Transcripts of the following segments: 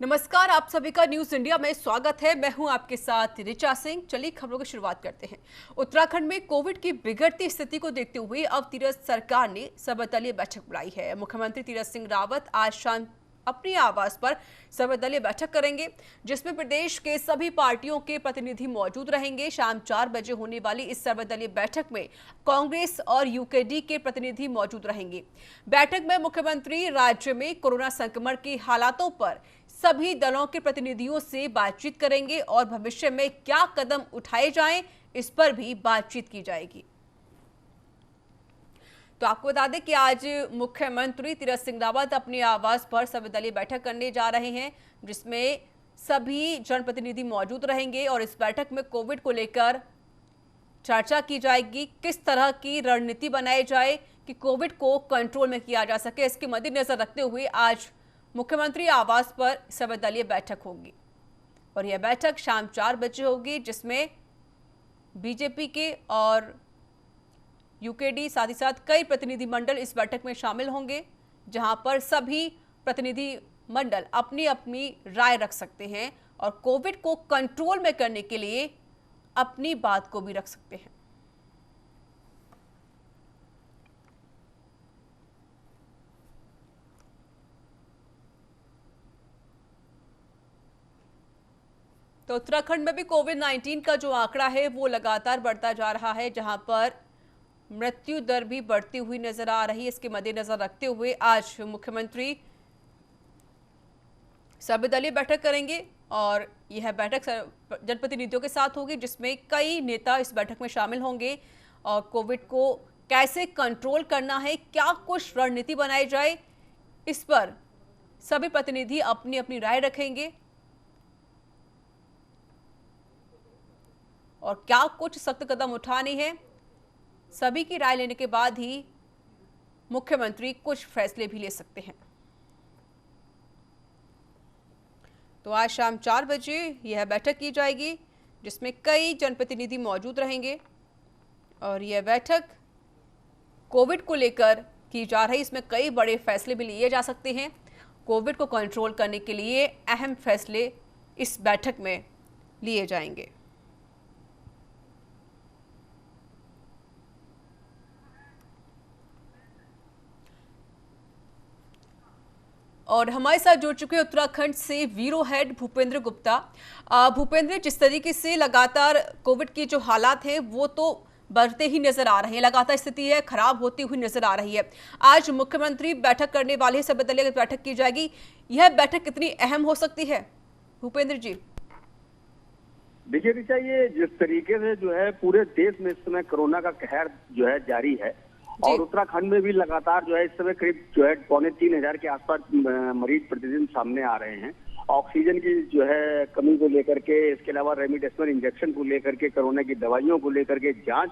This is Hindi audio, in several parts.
नमस्कार, आप सभी का न्यूज इंडिया में स्वागत है। मैं हूं आपके साथ ऋचा सिंह। चलिए खबरों की शुरुआत करते हैं। उत्तराखंड में कोविड की बिगड़ती स्थिति को देखते हुए अब तीरथ सरकार ने सर्वदलीय बैठक बुलाई है। मुख्यमंत्री तीरथ सिंह रावत आज शाम अपने आवास पर सर्वदलीय बैठक करेंगे, जिसमें प्रदेश के सभी पार्टियों के प्रतिनिधि मौजूद रहेंगे। शाम 4 बजे होने वाली इस सर्वदलीय बैठक में कांग्रेस और यूकेडी के प्रतिनिधि मौजूद रहेंगे। बैठक में मुख्यमंत्री राज्य में कोरोना संक्रमण के हालातों पर सभी दलों के प्रतिनिधियों से बातचीत करेंगे और भविष्य में क्या कदम उठाए जाएं, इस पर भी बातचीत की जाएगी। तो आपको बता दें कि आज मुख्यमंत्री तीरथ सिंह रावत अपने आवास पर सर्वदलीय बैठक करने जा रहे हैं, जिसमें सभी जनप्रतिनिधि मौजूद रहेंगे और इस बैठक में कोविड को लेकर चर्चा की जाएगी। किस तरह की रणनीति बनाई जाए कि कोविड को कंट्रोल में किया जा सके, इसके मद्देनजर रखते हुए आज मुख्यमंत्री आवास पर सर्वदलीय बैठक होगी और यह बैठक शाम 4 बजे होगी, जिसमें बीजेपी के और यूकेडी साथ ही साथ कई प्रतिनिधि मंडल इस बैठक में शामिल होंगे, जहां पर सभी प्रतिनिधि मंडल अपनी अपनी राय रख सकते हैं और कोविड को कंट्रोल में करने के लिए अपनी बात को भी रख सकते हैं। तो उत्तराखंड में भी कोविड-19 का जो आंकड़ा है वो लगातार बढ़ता जा रहा है, जहां पर मृत्यु दर भी बढ़ती हुई नजर आ रही है। इसके मद्देनजर रखते हुए आज मुख्यमंत्री सर्वदलीय बैठक करेंगे और यह बैठक जनप्रतिनिधियों के साथ होगी, जिसमें कई नेता इस बैठक में शामिल होंगे और कोविड को कैसे कंट्रोल करना है, क्या कुछ रणनीति बनाई जाए, इस पर सभी प्रतिनिधि अपनी अपनी राय रखेंगे और क्या कुछ सख्त कदम उठाने हैं। सभी की राय लेने के बाद ही मुख्यमंत्री कुछ फैसले भी ले सकते हैं। तो आज शाम 4 बजे यह बैठक की जाएगी, जिसमें कई जनप्रतिनिधि मौजूद रहेंगे और यह बैठक कोविड को लेकर की जा रही, इसमें कई बड़े फैसले भी लिए जा सकते हैं। कोविड को कंट्रोल करने के लिए अहम फैसले इस बैठक में लिए जाएंगे। और हमारे साथ जुड़ चुके हैं उत्तराखंड से ब्यूरो हेड भूपेंद्र गुप्ता। भूपेंद्र, जिस तरीके से लगातार कोविड की जो हालात हैं वो तो बढ़ते ही नजर आ रहे हैं, लगातार स्थिति है खराब होती हुई नजर आ रही है। आज मुख्यमंत्री बैठक करने वाले हैं, सर्वदलीय बैठक की जाएगी। यह बैठक कितनी अहम हो सकती है भूपेंद्र जी? देखिए ऋचा, ये जिस तरीके से जो है पूरे देश में इस समय कोरोना का कहर जो है जारी है और उत्तराखंड में भी लगातार जो है इस समय करीब जो है 2,500 के आसपास मरीज प्रतिदिन सामने आ रहे हैं। ऑक्सीजन की जो है कमी को लेकर के, इसके अलावा रेमडेसिविर इंजेक्शन को लेकर के, कोरोना की दवाइयों को लेकर के, जांच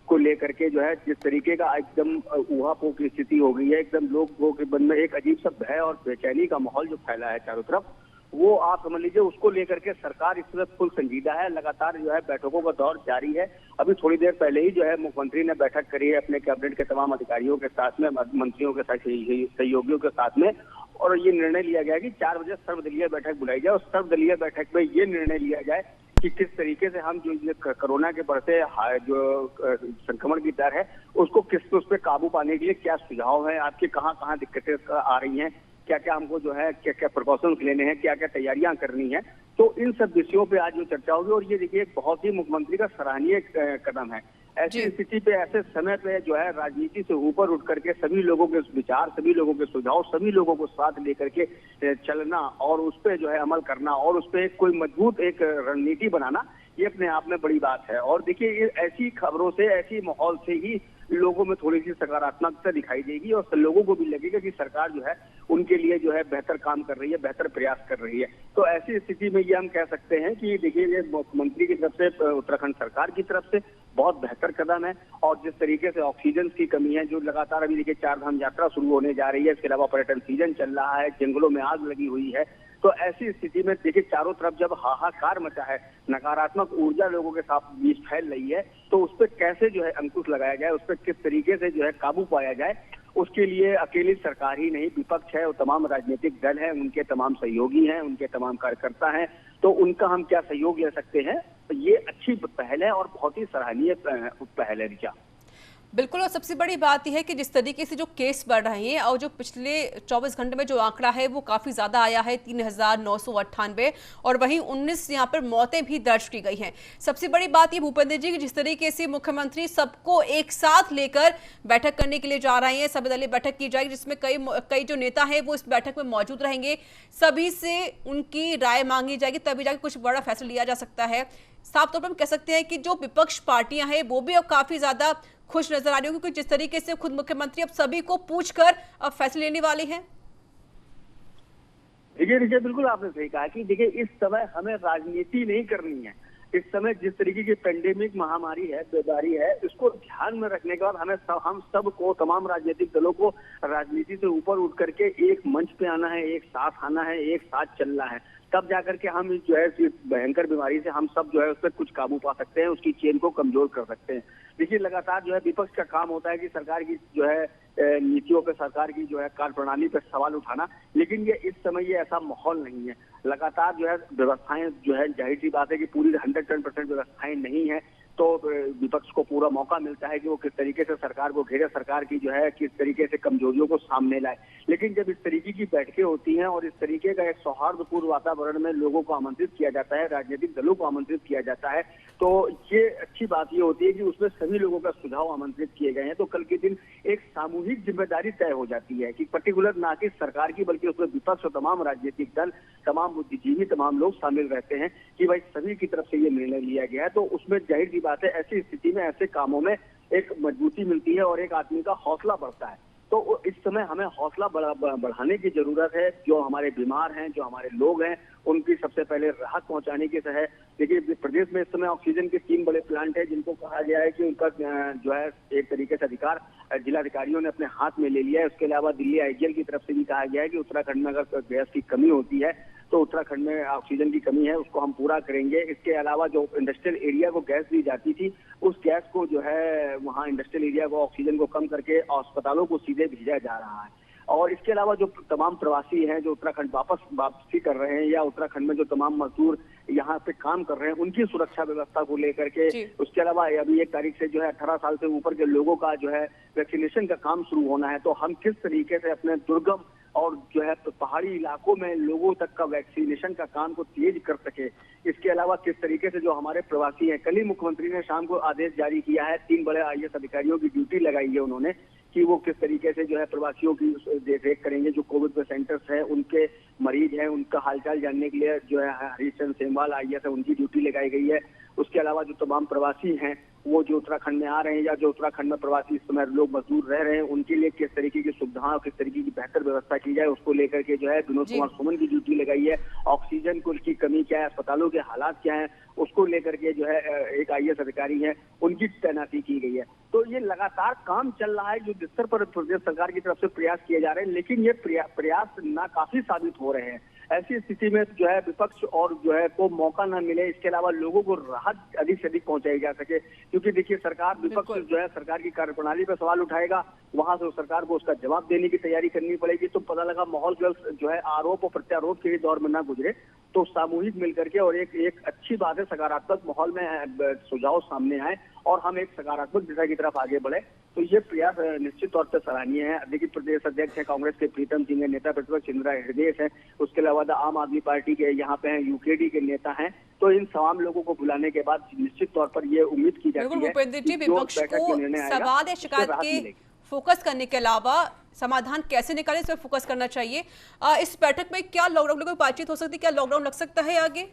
को लेकर के जो है जिस तरीके का एकदम ऊहापोह की स्थिति हो गई है, एकदम लोगों के मन में एक अजीब सा भय और बेचैनी का माहौल जो फैला है चारों तरफ, वो आप समझ लीजिए उसको लेकर के सरकार इस समय फुल संजीदा है। लगातार जो है बैठकों का दौर जारी है। अभी थोड़ी देर पहले ही जो है मुख्यमंत्री ने बैठक करी है अपने कैबिनेट के तमाम अधिकारियों के साथ में, मंत्रियों के साथ, सहयोगियों के साथ में, और ये निर्णय लिया गया कि 4 बजे सर्वदलीय बैठक बुलाई जाए और सर्वदलीय बैठक में ये निर्णय लिया जाए कि किस तरीके से हम जो ये कोरोना के बढ़ते जो संक्रमण की दर है उसको उस पर काबू पाने के लिए क्या सुझाव है आपके, कहाँ कहाँ दिक्कतें आ रही हैं, क्या क्या हमको जो है क्या क्या प्रिकॉशंस लेने हैं, क्या क्या तैयारियां करनी है। तो इन सब विषयों पे आज जो चर्चा होगी और ये देखिए एक बहुत ही मुख्यमंत्री का सराहनीय कदम है। ऐसी स्थिति पे, ऐसे समय पे जो है राजनीति से ऊपर उठ करके सभी लोगों के विचार, सभी लोगों के सुझाव, सभी लोगों को साथ लेकर के चलना और उस पर जो है अमल करना और उस पर कोई मजबूत एक रणनीति बनाना, ये अपने आप में बड़ी बात है। और देखिए ऐसी खबरों से, ऐसी माहौल से ही लोगों में थोड़ी सी सकारात्मकता दिखाई देगी और लोगों को भी लगेगा कि सरकार जो है उनके लिए जो है बेहतर काम कर रही है, बेहतर प्रयास कर रही है। तो ऐसी स्थिति में ये हम कह सकते हैं कि देखिए ये मुख्यमंत्री की तरफ से, उत्तराखंड सरकार की तरफ से बहुत बेहतर कदम है। और जिस तरीके से ऑक्सीजन की कमी है, जो लगातार अभी देखिए 4 धाम यात्रा शुरू होने जा रही है, इसके अलावा पर्यटन सीजन चल रहा है, जंगलों में आग लगी हुई है, तो ऐसी स्थिति में देखिए चारों तरफ जब हाहाकार मचा है, नकारात्मक ऊर्जा लोगों के साथ बीच फैल रही है, तो उस पर कैसे जो है अंकुश लगाया जाए, उस पर किस तरीके से जो है काबू पाया जाए, उसके लिए अकेली सरकार ही नहीं, विपक्ष है, वो तमाम राजनीतिक दल है, उनके तमाम सहयोगी हैं, उनके तमाम कार्यकर्ता हैं, तो उनका हम क्या सहयोग ले सकते हैं। तो ये अच्छी पहल है और बहुत ही सराहनीय पहल है ऋचा। बिल्कुल, और सबसे बड़ी बात यह है कि जिस तरीके से जो केस बढ़ रहे हैं और जो पिछले 24 घंटे में जो आंकड़ा है वो काफ़ी ज़्यादा आया है 3,998, और वहीं 19 यहाँ पर मौतें भी दर्ज की गई हैं। सबसे बड़ी बात ये भूपेंद्र जी कि जिस तरीके से मुख्यमंत्री सबको एक साथ लेकर बैठक करने के लिए जा रहे हैं, सर्वदलीय बैठक की जाएगी जिसमें कई जो नेता हैं वो इस बैठक में मौजूद रहेंगे, सभी से उनकी राय मांगी जाएगी, तभी जाकर कुछ बड़ा फैसला लिया जा सकता है। साफ तौर पर हम कह सकते हैं कि जो विपक्ष पार्टियां हैं वो भी अब काफी ज्यादा खुश नजर आ रही है, क्योंकि जिस तरीके से खुद मुख्यमंत्री अब सभी को पूछकर अब फैसले लेने वाले हैं। देखिए बिल्कुल आपने सही कहा कि देखिए इस समय हमें राजनीति नहीं करनी है। इस समय जिस तरीके की पेंडेमिक महामारी है, बीमारी है, इसको ध्यान में रखने के बाद हम सबको, तमाम राजनीतिक दलों को राजनीति से ऊपर उठ करके एक मंच पे आना है, एक साथ आना है, एक साथ चलना है। तब जाकर के हम जो है इस भयंकर बीमारी से हम सब जो है उस पर कुछ काबू पा सकते हैं, उसकी चेन को कमजोर कर सकते हैं। देखिए लगातार जो है विपक्ष का काम होता है कि सरकार की जो है नीतियों पे, सरकार की जो है कार्यप्रणाली पर सवाल उठाना, लेकिन ये इस समय ये ऐसा माहौल नहीं है। लगातार जो है व्यवस्थाएं जो है, जाहिर सी बात है कि पूरी 110% व्यवस्थाएं नहीं है, तो विपक्ष को पूरा मौका मिलता है कि वो किस तरीके से सरकार को घेरे, सरकार की जो है किस तरीके से कमजोरियों को सामने लाए। लेकिन जब इस तरीके की बैठकें होती हैं और इस तरीके का एक सौहार्दपूर्ण वातावरण में लोगों को आमंत्रित किया जाता है, राजनीतिक दलों को आमंत्रित किया जाता है, तो ये अच्छी बात ये होती है कि उसमें सभी लोगों का सुझाव आमंत्रित किए गए हैं। तो कल के दिन एक सामूहिक जिम्मेदारी तय हो जाती है कि पर्टिकुलर ना कि सरकार की, बल्कि उसमें विपक्ष और तमाम राजनीतिक दल, तमाम बुद्धिजीवी, तमाम लोग शामिल रहते हैं कि भाई सभी की तरफ से ये निर्णय लिया गया है। तो उसमें जाहिर सी बात है, ऐसी स्थिति में, ऐसे कामों में एक मजबूती मिलती है और एक आदमी का हौसला बढ़ता है। तो इस समय हमें हौसला बढ़ाने की जरूरत है। जो हमारे बीमार हैं, जो हमारे लोग हैं, उनकी सबसे पहले राहत पहुंचाने की है। देखिए प्रदेश में इस समय ऑक्सीजन के 3 बड़े प्लांट हैं जिनको कहा गया है कि उनका जो है एक तरीके से अधिकार जिलाधिकारियों ने अपने हाथ में ले लिया है। उसके अलावा दिल्ली आईजीएल की तरफ से भी कहा गया है कि उत्तराखंड में अगर गैस की कमी होती है तो उत्तराखंड में ऑक्सीजन की कमी है, उसको हम पूरा करेंगे। इसके अलावा जो इंडस्ट्रियल एरिया को गैस दी जाती थी, उस गैस को जो है वहाँ इंडस्ट्रियल एरिया को, ऑक्सीजन को कम करके अस्पतालों को सीधे भेजा जा रहा है। और इसके अलावा जो तमाम प्रवासी हैं जो उत्तराखंड वापसी कर रहे हैं, या उत्तराखंड में जो तमाम मजदूर यहाँ पे काम कर रहे हैं, उनकी सुरक्षा व्यवस्था को लेकर के, उसके अलावा अभी 1 तारीख से जो है 18 साल से ऊपर के लोगों का जो है वैक्सीनेशन का काम शुरू होना है। तो हम किस तरीके से अपने दुर्गम और जो है पहाड़ी इलाकों में लोगों तक का वैक्सीनेशन का काम को तेज कर सके, इसके अलावा किस तरीके से जो हमारे प्रवासी हैं, कल ही मुख्यमंत्री ने शाम को आदेश जारी किया है, 3 बड़े आईएएस अधिकारियों की ड्यूटी लगाई है उन्होंने कि वो किस तरीके से जो है प्रवासियों की देखरेख करेंगे। जो कोविड के सेंटर्स हैं, उनके मरीज हैं, उनका हालचाल जानने के लिए जो है हरीशचंद्र सेमवाल आईएएस है, उनकी ड्यूटी लगाई गई है। उसके अलावा जो तमाम प्रवासी हैं वो जो उत्तराखंड में आ रहे हैं, या जो उत्तराखंड में प्रवासी इस समय लोग मजदूर रह रहे हैं, उनके लिए किस तरीके की सुविधाएं, किस तरीके की बेहतर व्यवस्था की जाए, उसको लेकर के जो है विनोद कुमार सुमन की ड्यूटी लगाई है। ऑक्सीजन की कमी क्या है, अस्पतालों के हालात क्या है, उसको लेकर के जो है एक आईएएस अधिकारी है, उनकी तैनाती की गई है। तो ये लगातार काम चल रहा है, जो जिस स्तर पर प्रदेश सरकार की तरफ से प्रयास किए जा रहे हैं, लेकिन ये प्रयास नाकाफी साबित हो रहे हैं। ऐसी स्थिति में जो है विपक्ष और जो है को मौका न मिले, इसके अलावा लोगों को राहत अधिक से अधिक पहुंचाई जा सके। क्योंकि देखिए सरकार, विपक्ष जो है सरकार की कार्यप्रणाली पर सवाल उठाएगा, वहां से सरकार को उसका जवाब देने की तैयारी करनी पड़ेगी। तो पता लगा माहौल जो है आरोप और प्रत्यारोप के दौर में ना गुजरे, तो सामूहिक मिलकर के और एक अच्छी बात है, सकारात्मक माहौल में सुझाव सामने आए और हम एक सकारात्मक दिशा की तरफ आगे बढ़े। तो ये प्रयास निश्चित तौर पर सराहनीय है। देखिए प्रदेश अध्यक्ष है कांग्रेस के प्रीतम सिंह है, नेता प्रतिपक्ष इंदिरा हृदय है, उसके अलावा आम आदमी पार्टी के यहाँ पे हैं, यूकेडी के नेता हैं। तो इन तमाम लोगों को बुलाने के बाद निश्चित तौर पर ये उम्मीद की जाती है भूपेंद्र जी, विपक्ष को सवाल या शिकायत के फोकस करने के अलावा समाधान कैसे निकाले, इस पर फोकस करना चाहिए। इस बैठक में क्या लॉकडाउन की बातचीत हो सकती है, क्या लॉकडाउन लग सकता है आगे?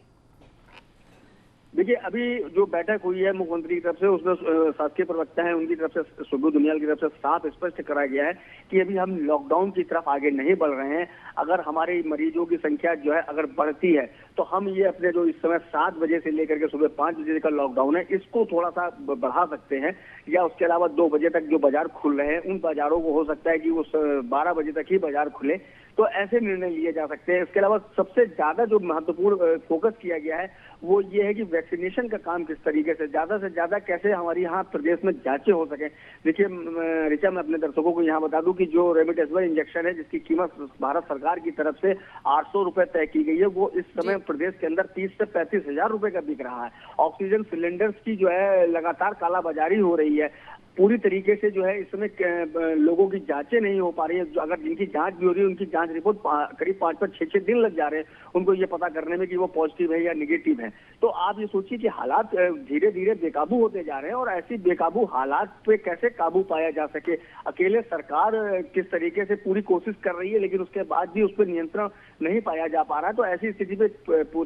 देखिए अभी जो बैठक हुई है मुख्यमंत्री की तरफ से, उसमें शासकीय प्रवक्ता है उनकी तरफ से, सुब्बू दुनियाल की तरफ से साफ स्पष्ट कराया गया है कि अभी हम लॉकडाउन की तरफ आगे नहीं बढ़ रहे हैं। अगर हमारे मरीजों की संख्या जो है अगर बढ़ती है तो हम ये अपने जो इस समय 7 बजे से लेकर के सुबह 5 बजे का लॉकडाउन है, इसको थोड़ा सा बढ़ा सकते हैं, या उसके अलावा 2 बजे तक जो बाजार खुल रहे हैं उन बाजारों को हो सकता है कि वो 12 बजे तक ही बाजार खुले। तो ऐसे निर्णय लिए जा सकते हैं। इसके अलावा सबसे ज्यादा जो महत्वपूर्ण फोकस किया गया है वो ये है कि वैक्सीनेशन का काम किस तरीके से ज्यादा कैसे हमारे यहाँ प्रदेश में जांचें हो सके। देखिए ऋचा, मैं अपने दर्शकों को यहाँ बता दूं कि जो रेमडेसिविर इंजेक्शन है जिसकी कीमत भारत सरकार की तरफ से 800 रुपए तय की गई है, वो इस समय प्रदेश के अंदर 30 से 35 हजार रुपए का बिक रहा है। ऑक्सीजन सिलेंडर्स की जो है लगातार कालाबाजारी हो रही है। पूरी तरीके से जो है इस समय लोगों की जांचें नहीं हो पा रही है। अगर जिनकी जांच भी हो रही है उनकी जांच रिपोर्ट करीब 5-5, 6-6 दिन लग जा रहे हैं उनको ये पता करने में कि वो पॉजिटिव है या निगेटिव है। तो आप ये सोचिए कि हालात धीरे धीरे बेकाबू होते जा रहे हैं और ऐसी बेकाबू हालात पे कैसे काबू पाया जा सके। अकेले सरकार किस तरीके से पूरी कोशिश कर रही है लेकिन उसके बाद भी उस पर नियंत्रण नहीं पाया जा पा रहा है। तो ऐसी स्थिति पे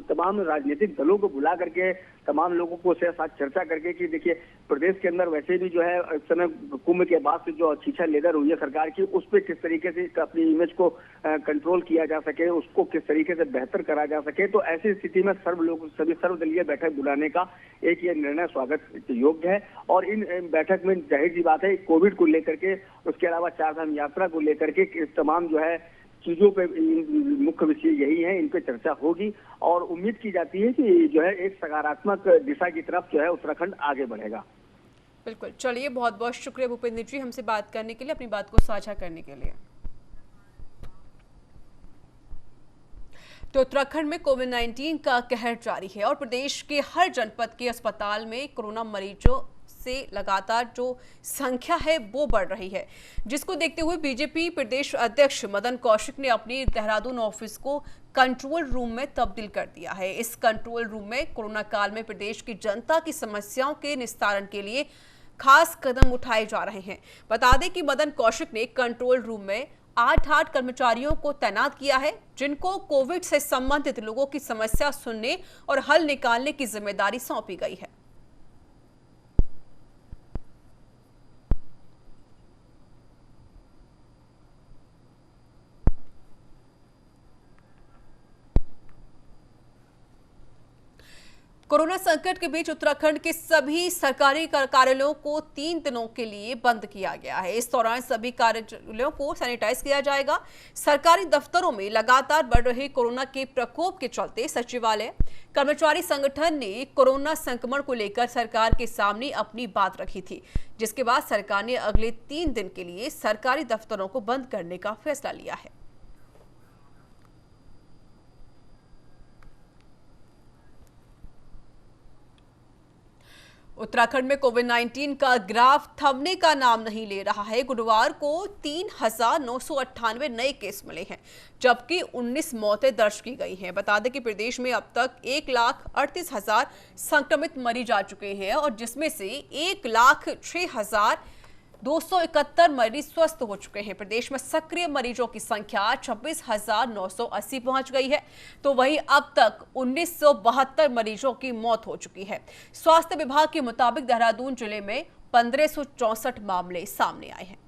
तमाम राजनीतिक दलों को बुला करके तमाम लोगों को से साथ चर्चा करके कि देखिए प्रदेश के अंदर वैसे भी जो है इस समय कुंभ के बाद से जो छीछा लेदर हुई है सरकार की, उस पर किस तरीके से अपनी इमेज को कंट्रोल किया जा सके, उसको किस तरीके से बेहतर करा जा सके। तो ऐसी स्थिति में सभी सर्वदलीय बैठक बुलाने का एक ये निर्णय स्वागत योग्य है। और इन बैठक में जाहिर सी बात है कोविड को लेकर के, उसके अलावा चारधाम यात्रा को लेकर के तमाम जो है चीजों पे मुख्य विषय यही है, इन पे चर्चा होगी और उम्मीद की जाती है कि जो है एक सकारात्मक दिशा की तरफ जो है उत्तराखंड आगे बढ़ेगा। बिल्कुल, चलिए बहुत बहुत शुक्रिया भूपेंद्र जी हमसे बात करने के लिए, अपनी बात को साझा करने के लिए। तो उत्तराखंड में कोविड-19 का कहर जारी है और प्रदेश के हर जनपद के अस्पताल में कोरोना मरीजों से लगातार जो संख्या है वो बढ़ रही है, जिसको देखते हुए बीजेपी प्रदेश अध्यक्ष मदन कौशिक ने अपनी देहरादून ऑफिस को कंट्रोल रूम में तब्दील कर दिया है। इस कंट्रोल रूम में कोरोना काल में प्रदेश की जनता की समस्याओं के निस्तारण के लिए खास कदम उठाए जा रहे हैं। बता दें कि मदन कौशिक ने कंट्रोल रूम में 8 कर्मचारियों को तैनात किया है, जिनको कोविड से संबंधित लोगों की समस्या सुनने और हल निकालने की जिम्मेदारी सौंपी गई है। कोरोना संकट के बीच उत्तराखंड के सभी सरकारी कार्यालयों को 3 दिनों के लिए बंद किया गया है। इस दौरान सभी कार्यालयों को सैनिटाइज किया जाएगा। सरकारी दफ्तरों में लगातार बढ़ रहे कोरोना के प्रकोप के चलते सचिवालय कर्मचारी संगठन ने कोरोना संक्रमण को लेकर सरकार के सामने अपनी बात रखी थी, जिसके बाद सरकार ने अगले 3 दिन के लिए सरकारी दफ्तरों को बंद करने का फैसला लिया है। उत्तराखंड में कोविड-19 का ग्राफ थमने का नाम नहीं ले रहा है। गुरुवार को 3,998 नए केस मिले हैं, जबकि 19 मौतें दर्ज की गई हैं। बता दें कि प्रदेश में अब तक 1,38,000 संक्रमित मरीज आ चुके हैं और जिसमें से 1,06,271 मरीज स्वस्थ हो चुके हैं। प्रदेश में सक्रिय मरीजों की संख्या 26,980 पहुंच गई है, तो वहीं अब तक 1,972 मरीजों की मौत हो चुकी है। स्वास्थ्य विभाग के मुताबिक देहरादून जिले में 1,564 मामले सामने आए हैं।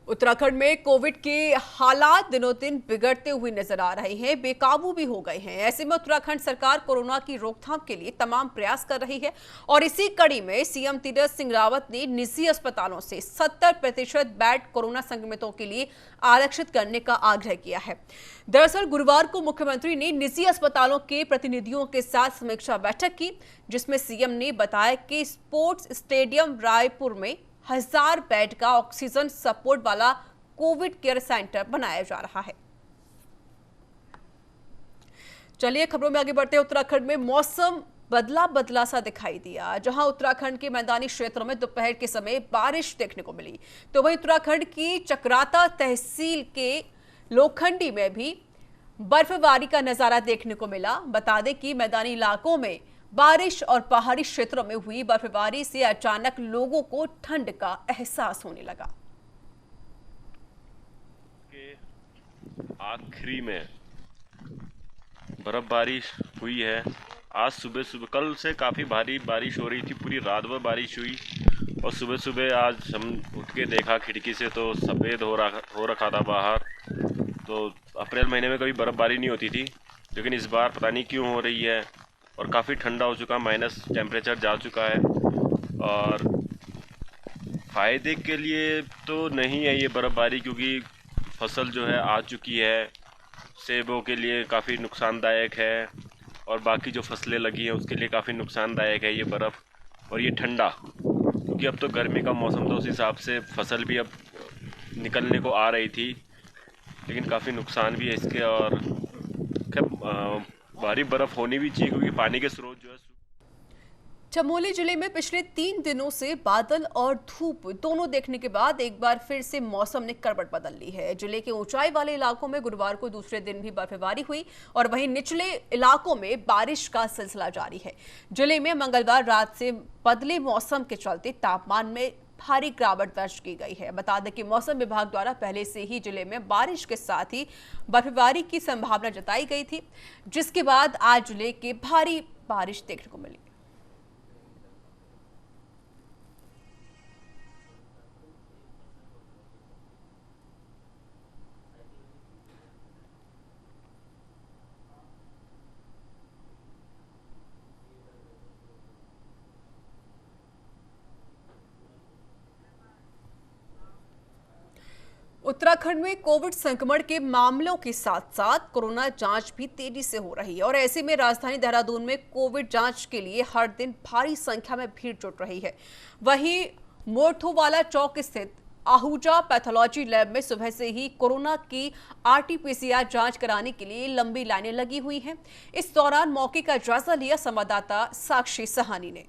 उत्तराखंड में कोविड के हालात दिनों दिन बिगड़ते हुए नजर आ रहे हैं, बेकाबू भी हो गए हैं। ऐसे में उत्तराखंड सरकार कोरोना की रोकथाम के लिए तमाम प्रयास कर रही है और इसी कड़ी में सीएम तीरथ सिंह रावत ने निजी अस्पतालों से 70% बेड कोरोना संक्रमितों के लिए आरक्षित करने का आग्रह किया है। दरअसल गुरुवार को मुख्यमंत्री ने निजी अस्पतालों के प्रतिनिधियों के साथ समीक्षा बैठक की, जिसमें सीएम ने बताया कि स्पोर्ट्स स्टेडियम रायपुर में 1000 बेड का ऑक्सीजन सपोर्ट वाला कोविड केयर सेंटर बनाया जा रहा है। चलिए खबरों में आगे बढ़ते हैं। उत्तराखंड में मौसम बदला सा दिखाई दिया। जहां उत्तराखंड के मैदानी क्षेत्रों में दोपहर के समय बारिश देखने को मिली, तो वहीं उत्तराखंड की चक्राता तहसील के लोखंडी में भी बर्फबारी का नजारा देखने को मिला। बता दें कि मैदानी इलाकों में बारिश और पहाड़ी क्षेत्रों में हुई बर्फबारी से अचानक लोगों को ठंड का एहसास होने लगा। आखिरी में बर्फबारी हुई है। आज सुबह कल से काफ़ी भारी बारिश हो रही थी, पूरी रात भर बारिश हुई और सुबह आज हम उठ के देखा खिड़की से तो सफ़ेद हो रखा था बाहर। तो अप्रैल महीने में कभी बर्फबारी नहीं होती थी, लेकिन इस बार पता नहीं क्यों हो रही है और काफ़ी ठंडा हो चुका, माइनस टेम्परेचर जा चुका है। और फ़ायदे के लिए तो नहीं है ये बर्फ़बारी, क्योंकि फसल जो है आ चुकी है। सेबों के लिए काफ़ी नुकसानदायक है और बाकी जो फसलें लगी हैं उसके लिए काफ़ी नुकसानदायक है ये बर्फ़ और ये ठंडा, क्योंकि अब तो गर्मी का मौसम, तो उस हिसाब से फसल भी अब निकलने को आ रही थी, लेकिन काफ़ी नुकसान भी है इसके। और भारी बर्फ़ होनी भी चाहिए, क्योंकि पानी के स्रोत जो है। चमोली जिले में पिछले 3 दिनों से बादल और धूप दोनों देखने के बाद एक बार फिर से मौसम ने करवट बदल ली है। जिले के ऊंचाई वाले इलाकों में गुरुवार को दूसरे दिन भी बर्फबारी हुई और वहीं निचले इलाकों में बारिश का सिलसिला जारी है। जिले में मंगलवार रात से बदले मौसम के चलते तापमान में भारी गिरावट दर्ज की गई है। बता दें कि मौसम विभाग द्वारा पहले से ही जिले में बारिश के साथ ही बर्फबारी की संभावना जताई गई थी, जिसके बाद आज जिले के भारी बारिश देखने को मिली। उत्तराखंड में कोविड संक्रमण के मामलों के साथ साथ कोरोना जांच भी तेजी से हो रही है और ऐसे में राजधानी देहरादून में कोविड जांच के लिए हर दिन भारी संख्या में भीड़ जुट रही है। वहीं मोरथोवाला चौक स्थित आहूजा पैथोलॉजी लैब में सुबह से ही कोरोना की RT-PCR जांच कराने के लिए लंबी लाइनें लगी हुई हैं। इस दौरान मौके का जायजा लिया संवाददाता साक्षी सहानी ने।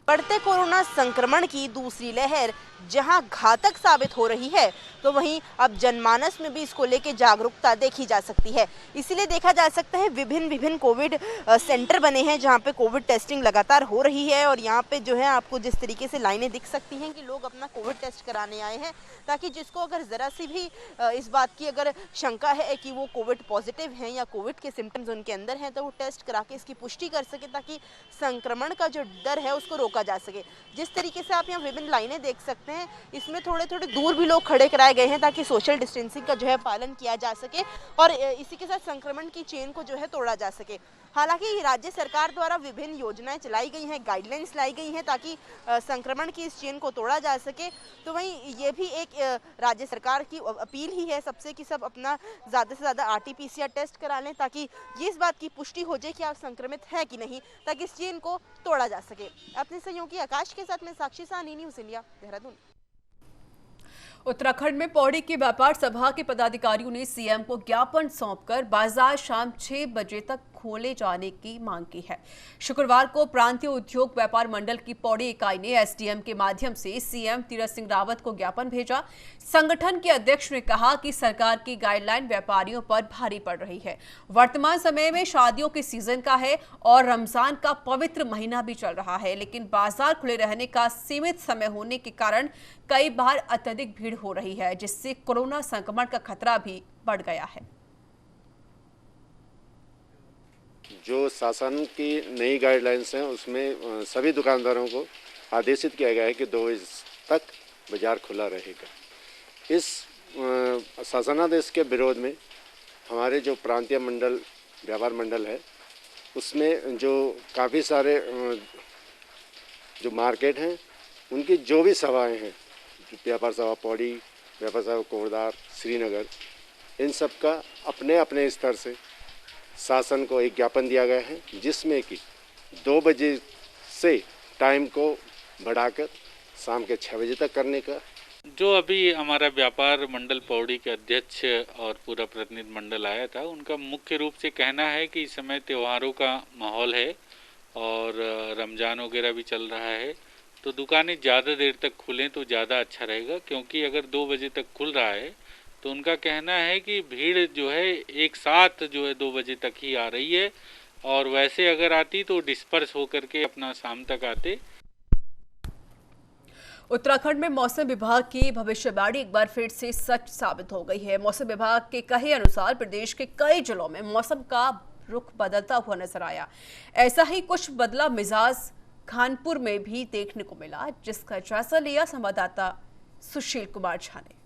बढ़ते कोरोना संक्रमण की दूसरी लहर जहां घातक साबित हो रही है, तो वहीं अब जनमानस में भी इसको लेके जागरूकता देखी जा सकती है। इसीलिए देखा जा सकता है विभिन्न कोविड सेंटर बने हैं जहां पे कोविड टेस्टिंग लगातार हो रही है। और यहां पे जो है आपको जिस तरीके से लाइनें दिख सकती हैं कि लोग अपना कोविड टेस्ट कराने आए हैं, ताकि जिसको अगर ज़रा सी भी इस बात की अगर शंका है कि वो कोविड पॉजिटिव हैं या कोविड के सिम्टम्स उनके अंदर हैं, तो वो टेस्ट करा के इसकी पुष्टि कर सके, ताकि संक्रमण का जो डर है उसको रोका जा सके। जिस तरीके से आप यहाँ विभिन्न लाइनें देख सकते हैं, इसमें थोड़े दूर भी लोग खड़े कराए गए हैं ताकि सोशल डिस्टेंसिंग का जो है पालन किया जा सके और इसी के साथ संक्रमण की चेन को जो है तोड़ा जा सके। हालांकि राज्य सरकार द्वारा विभिन्न योजनाएं चलाई गई हैं, गाइडलाइंस लाई गई हैं ताकि संक्रमण की इस चेन को तोड़ा जा सके। तो वहीं ये भी एक राज्य सरकार की अपील ही है सबसे कि सब अपना ज़्यादा से ज़्यादा RT-PCR टेस्ट करा लें, ताकि ये इस बात की पुष्टि हो जाए कि आप संक्रमित हैं कि नहीं, ताकि इस चेन को तोड़ा जा सके। अपने सहयोगी आकाश के साथ में साक्षी सहानी, न्यूज़ इंडिया, देहरादून। उत्तराखंड में पौड़ी की व्यापार सभा के पदाधिकारियों ने CM को ज्ञापन सौंपकर बाजार शाम 6 बजे तक खोले जाने की मांग की है। शुक्रवार को प्रांतीय उद्योग व्यापार मंडल की पौड़ी इकाई ने SDM के माध्यम से CM तीरथ सिंह रावत को ज्ञापन भेजा। संगठन के अध्यक्ष ने कहा कि सरकार की गाइडलाइन व्यापारियों पर भारी पड़ रही है। वर्तमान समय में शादियों के सीजन का है और रमजान का पवित्र महीना भी चल रहा है, लेकिन बाजार खुले रहने का सीमित समय होने के कारण कई बार अत्यधिक भीड़ हो रही है, जिससे कोरोना संक्रमण का खतरा भी बढ़ गया है। जो शासन की नई गाइडलाइंस हैं उसमें सभी दुकानदारों को आदेशित किया गया है कि 2 बजे तक बाजार खुला रहेगा। इस शासनादेश के विरोध में हमारे जो प्रांतीय मंडल व्यापार मंडल है उसमें जो काफ़ी सारे जो मार्केट हैं उनकी जो भी सभाएं हैं, व्यापार सभा पौड़ी, व्यापार सभा कोहड़ार, श्रीनगर, इन सब का अपने अपने स्तर से शासन को एक ज्ञापन दिया गया है, जिसमें कि 2 बजे से टाइम को बढ़ाकर शाम के 6 बजे तक करने का। जो अभी हमारा व्यापार मंडल पौड़ी के अध्यक्ष और पूरा प्रतिनिधि मंडल आया था, उनका मुख्य रूप से कहना है कि इस समय त्योहारों का माहौल है और रमज़ान वगैरह भी चल रहा है, तो दुकानें ज़्यादा देर तक खुलें तो ज़्यादा अच्छा रहेगा। क्योंकि अगर 2 बजे तक खुल रहा है तो उनका कहना है कि भीड़ जो है एक साथ जो है 2 बजे तक ही आ रही है, और वैसे अगर आती तो डिस्पर्स होकर के अपना शाम तक आते। उत्तराखंड में मौसम विभाग की भविष्यवाणी एक बार फिर से सच साबित हो गई है। मौसम विभाग के कहे अनुसार प्रदेश के कई जिलों में मौसम का रुख बदलता हुआ नजर आया। ऐसा ही कुछ बदला मिजाज खानपुर में भी देखने को मिला, जिसका जायजा लिया संवाददाता सुशील कुमार झा ने।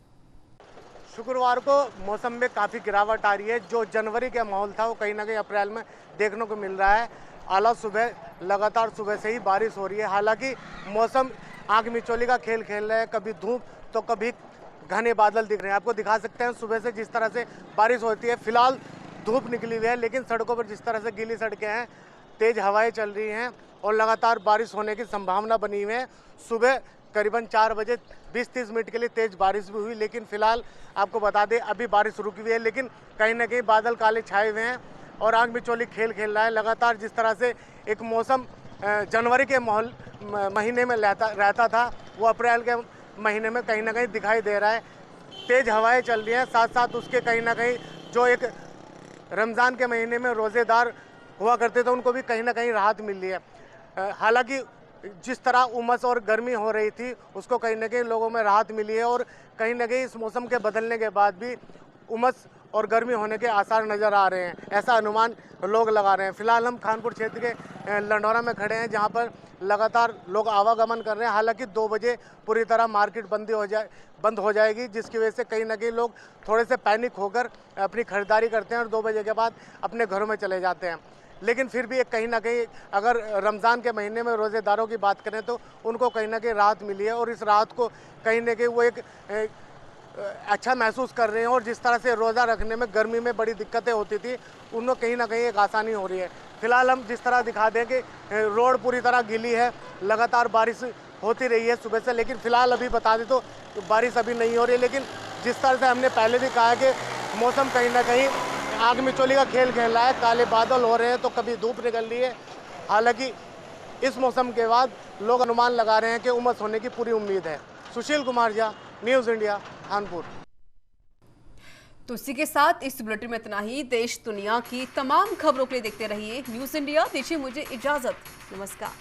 शुक्रवार को मौसम में काफ़ी गिरावट आ रही है। जो जनवरी का माहौल था वो कहीं ना कहीं अप्रैल में देखने को मिल रहा है। आला सुबह लगातार सुबह से ही बारिश हो रही है। हालांकि मौसम आग मिचौली का खेल खेल रहा है, कभी धूप तो कभी घने बादल दिख रहे हैं। आपको दिखा सकते हैं सुबह से जिस तरह से बारिश होती है। फिलहाल धूप निकली हुई है, लेकिन सड़कों पर जिस तरह से गीली सड़कें हैं, तेज हवाएं चल रही हैं और लगातार बारिश होने की संभावना बनी हुई है। सुबह करीबन 4 बजे 20-30 मिनट के लिए तेज बारिश भी हुई, लेकिन फिलहाल आपको बता दें अभी बारिश रुकी हुई है। लेकिन कहीं ना कहीं बादल काले छाए हुए हैं और आग मिचौली खेल खेल रहा है। लगातार जिस तरह से एक मौसम जनवरी के महीने में रहता था वो अप्रैल के महीने में कहीं ना कहीं दिखाई दे रहा है। तेज हवाएं चल रही हैं, साथ साथ उसके कहीं ना कहीं जो एक रमज़ान के महीने में रोज़ेदार हुआ करते थे उनको भी कहीं ना कहीं राहत मिल रही है। हालांकि जिस तरह उमस और गर्मी हो रही थी उसको कहीं ना कहीं लोगों में राहत मिली है और कहीं ना कहीं इस मौसम के बदलने के बाद भी उमस और गर्मी होने के आसार नज़र आ रहे हैं, ऐसा अनुमान लोग लगा रहे हैं। फिलहाल हम खानपुर क्षेत्र के लंडौरा में खड़े हैं, जहां पर लगातार लोग आवागमन कर रहे हैं। हालांकि 2 बजे पूरी तरह मार्केट बंद हो जाएगी, जिसकी वजह से कहीं ना कहीं लोग थोड़े से पैनिक होकर अपनी खरीदारी करते हैं और 2 बजे के बाद अपने घरों में चले जाते हैं। लेकिन फिर भी कहीं ना कहीं अगर रमज़ान के महीने में रोज़ेदारों की बात करें तो उनको कहीं ना कहीं राहत मिली है और इस राहत को कहीं ना कहीं वो एक अच्छा महसूस कर रहे हैं। और जिस तरह से रोज़ा रखने में गर्मी में बड़ी दिक्कतें होती थी उनको कहीं ना कहीं एक आसानी हो रही है। फिलहाल हम जिस तरह दिखा दें कि रोड पूरी तरह गीली है, लगातार बारिश होती रही है सुबह से, लेकिन फिलहाल अभी बता दें तो बारिश अभी नहीं हो रही है। लेकिन जिस तरह से हमने पहले भी कहा कि मौसम कहीं ना कहीं आग मिचौली का खेल खेल रहा है, काले बादल हो रहे हैं तो कभी धूप निकल रही है। हालांकि इस मौसम के बाद लोग अनुमान लगा रहे हैं कि उमस होने की पूरी उम्मीद है। Sushil Kumar Jha, news India, Kanpur. तो इसी के साथ इस बुलेटिन में इतना ही। देश दुनिया की तमाम खबरों के लिए देखते रहिए न्यूज़ इंडिया। दीजिए मुझे इजाजत, नमस्कार।